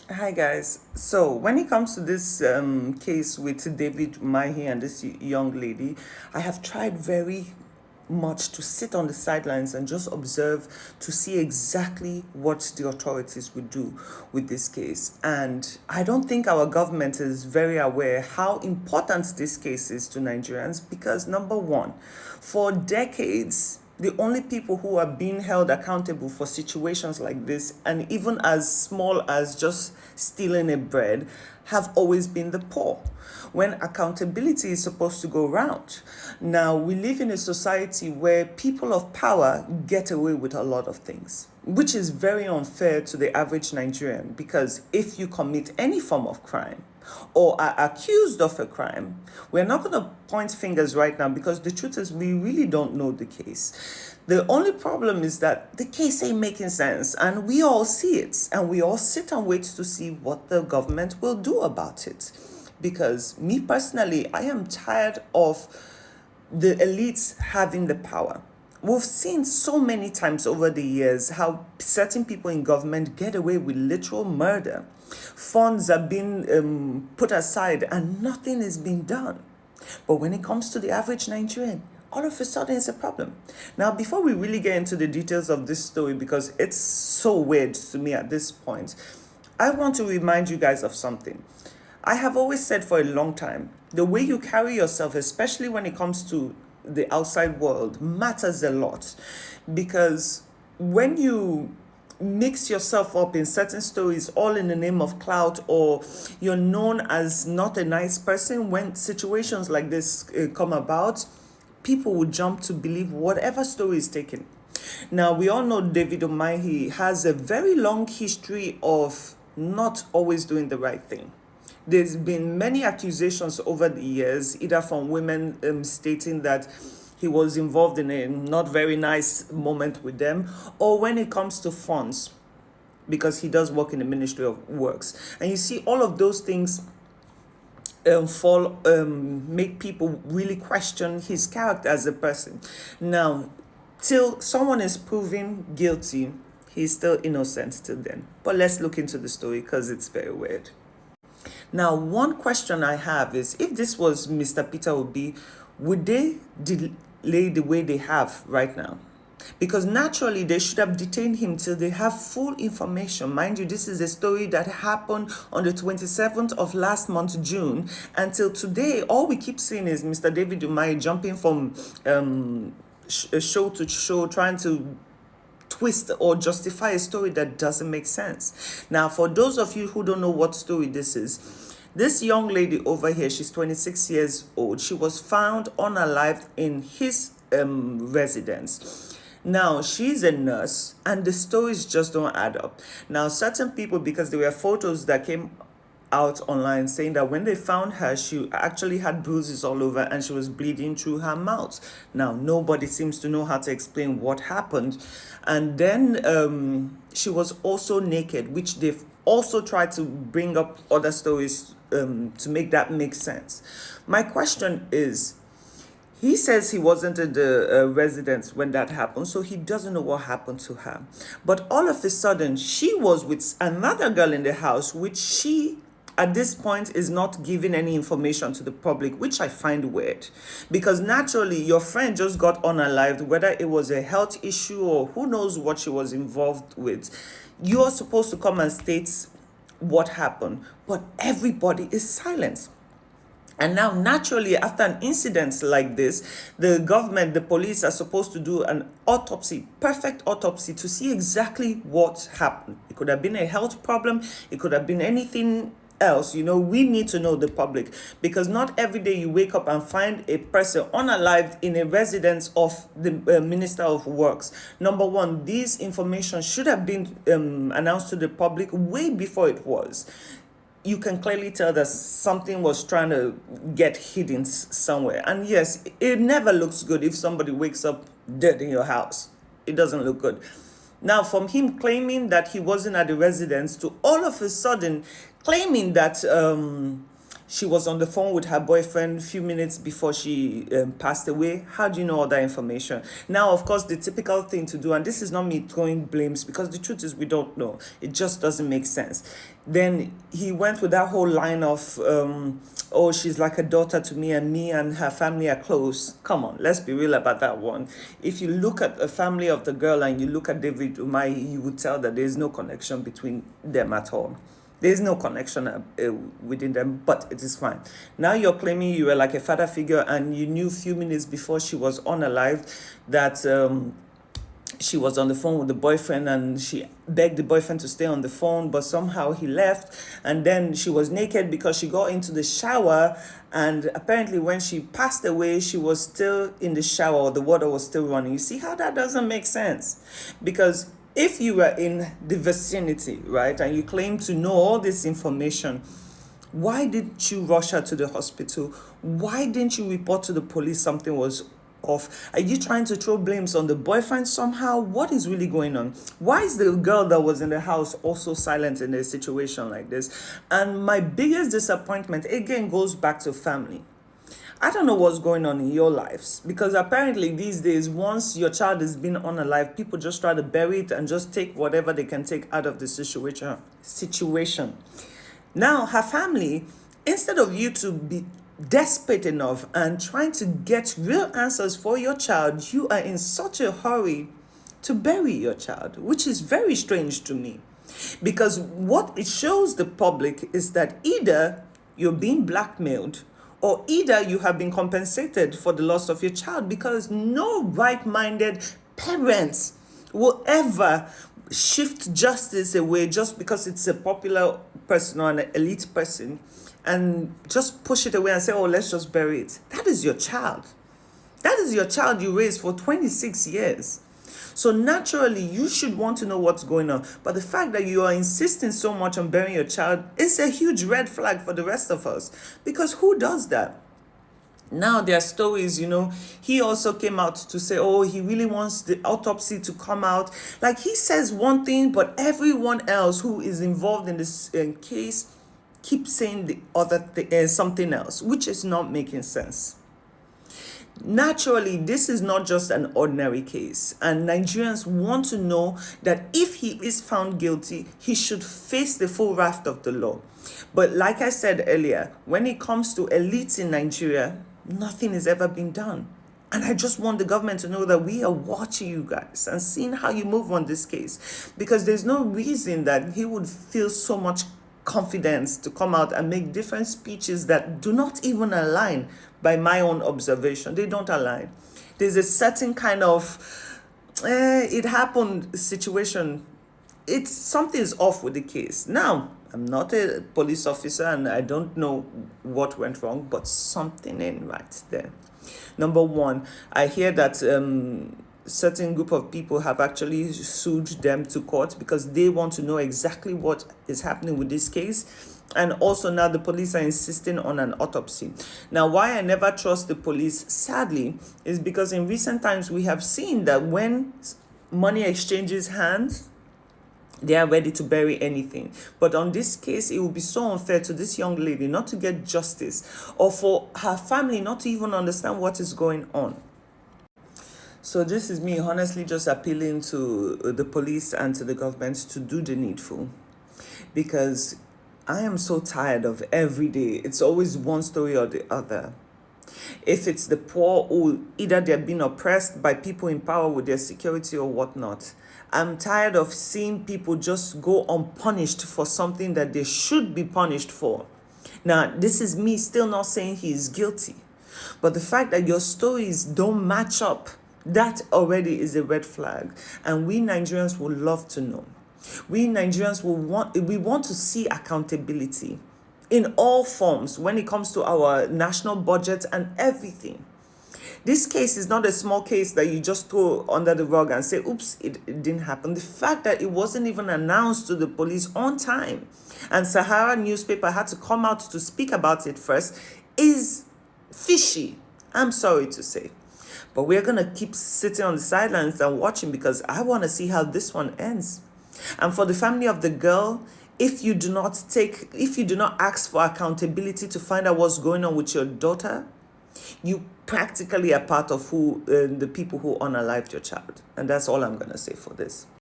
Hi guys. So when it comes to this case with David Mahi and this young lady, I have tried very much to sit on the sidelines and just observe to see exactly what the authorities would do with this case. And I don't think our government is very aware how important this case is to Nigerians because number one, for decades the only people who are being held accountable for situations like this, and even as small as just stealing a bread, have always been the poor. When accountability is supposed to go round. Now, we live in a society where people of power get away with a lot of things, which is very unfair to the average Nigerian because if you commit any form of crime, or are accused of a crime, we're not going to point fingers right now because the truth is we really don't know the case. The only problem is that the case ain't making sense and we all see it and we all sit and wait to see what the government will do about it. Because me personally, I am tired of the elites having the power. We've seen so many times over the years how certain people in government get away with literal murder. Funds are being put aside and nothing is being done. But when it comes to the average Nigerian, all of a sudden it's a problem. Now, before we really get into the details of this story, because it's so weird to me at this point, I want to remind you guys of something. I have always said for a long time, the way you carry yourself, especially when it comes to the outside world, matters a lot. Because when you mix yourself up in certain stories all in the name of clout, or you're known as not a nice person, when situations like this come about, people will jump to believe whatever story is taken. Now, we all know David Omahi has a very long history of not always doing the right thing. There's been many accusations over the years, either from women stating that he was involved in a not very nice moment with them, or when it comes to funds, because he does work in the Ministry of Works. And you see, all of those things make people really question his character as a person. Now, till someone is proven guilty, he's still innocent till then. But let's look into the story because it's very weird. Now, one question I have is if this was Mr. Peter Obi, would they delay the way they have right now? Because naturally, they should have detained him till they have full information. Mind you, this is a story that happened on the 27th of last month, June. Until today, all we keep seeing is Mr. David Umahi jumping from show to show, trying to twist or justify a story that doesn't make sense. Now, for those of you who don't know what story this is, this young lady over here, she's 26 years old. She was found unalived in his residence. Now, she's a nurse, and the stories just don't add up. Now, certain people, because there were photos that came out online saying that when they found her, she actually had bruises all over and she was bleeding through her mouth. Now, nobody seems to know how to explain what happened. And then she was also naked, which they've also tried to bring up other stories to make that make sense. My question is, he says he wasn't at the residence when that happened, so he doesn't know what happened to her. But all of a sudden, she was with another girl in the house, which she, at this point, is not giving any information to the public, which I find weird. Because naturally, your friend just got unalived, whether it was a health issue or who knows what she was involved with. You're supposed to come and state what happened, but everybody is silent. And now, naturally, after an incident like this, the government, the police are supposed to do an autopsy, perfect autopsy, to see exactly what happened. It could have been a health problem. It could have been anything else. We need to know, the public, because not every day you wake up and find a person unalived in a residence of the Minister of Works. Number one, this information should have been announced to the public way before it was. You can clearly tell that something was trying to get hidden somewhere. And yes, it never looks good if somebody wakes up dead in your house. It doesn't look good. Now, from him claiming that he wasn't at the residence to all of a sudden claiming that she was on the phone with her boyfriend a few minutes before she passed away. How do you know all that information? Now, of course, the typical thing to do, and this is not me throwing blames, because the truth is we don't know. It just doesn't make sense. Then he went with that whole line of, oh, she's like a daughter to me and her family are close. Come on, let's be real about that one. If you look at the family of the girl and you look at David Umahi, you would tell that there's no connection between them at all. There's no connection within them, but it is fine. Now you're claiming you were like a father figure and you knew a few minutes before she was unalive that she was on the phone with the boyfriend and she begged the boyfriend to stay on the phone, but somehow he left, and then she was naked because she got into the shower, and apparently when she passed away she was still in the shower, or the water was still running. You see how that doesn't make sense? Because if you were in the vicinity, right, and you claim to know all this information, why didn't you rush her to the hospital? Why didn't you report to the police something was off? Are you trying to throw blames on the boyfriend somehow? What is really going on? Why is the girl that was in the house also silent in a situation like this? And my biggest disappointment, again, goes back to family. I don't know what's going on in your lives, because apparently these days, once your child has been unalive, people just try to bury it and just take whatever they can take out of the situation. Now, her family, instead of you to be desperate enough and trying to get real answers for your child, you are in such a hurry to bury your child, which is very strange to me. Because what it shows the public is that either you're being blackmailed, or either you have been compensated for the loss of your child, because no right-minded parents will ever shift justice away just because it's a popular person or an elite person and just push it away and say, oh, let's just bury it. That is your child. That is your child you raised for 26 years. So naturally, you should want to know what's going on. But the fact that you are insisting so much on burying your child is a huge red flag for the rest of us. Because who does that? Now there are stories, he also came out to say, oh, he really wants the autopsy to come out. Like, he says one thing, but everyone else who is involved in this case keeps saying the other something else, which is not making sense. Naturally, this is not just an ordinary case, and Nigerians want to know that if he is found guilty, he should face the full wrath of the law. But like I said earlier, when it comes to elites in Nigeria, nothing has ever been done. And I just want the government to know that we are watching you guys and seeing how you move on this case, because there's no reason that he would feel so much confidence to come out and make different speeches that do not even align. By my own observation, they don't align. There's a certain kind of it happened situation. It's something is off with the case. Now, I'm not a police officer and I don't know what went wrong, but something ain't right there. Number one, I hear that certain group of people have actually sued them to court because they want to know exactly what is happening with this case. And also now the police are insisting on an autopsy. Now, why I never trust the police, sadly, is because in recent times we have seen that when money exchanges hands, they are ready to bury anything. But on this case, it would be so unfair to this young lady not to get justice, or for her family not to even understand what is going on. So this is me honestly just appealing to the police and to the government to do the needful, because I am so tired of every day. It's always one story or the other. If it's the poor, who either they're being oppressed by people in power with their security or whatnot. I'm tired of seeing people just go unpunished for something that they should be punished for. Now, this is me still not saying he is guilty, but the fact that your stories don't match up, that already is a red flag. And we Nigerians would love to know. We Nigerians we want to see accountability in all forms when it comes to our national budget and everything. This case is not a small case that you just throw under the rug and say, oops, it didn't happen. The fact that it wasn't even announced to the police on time and Sahara newspaper had to come out to speak about it first is fishy, I'm sorry to say. But we're going to keep sitting on the sidelines and watching, because I want to see how this one ends. And for the family of the girl, if you do not ask for accountability to find out what's going on with your daughter, you practically are part of the people who unalived your child. And that's all I'm going to say for this.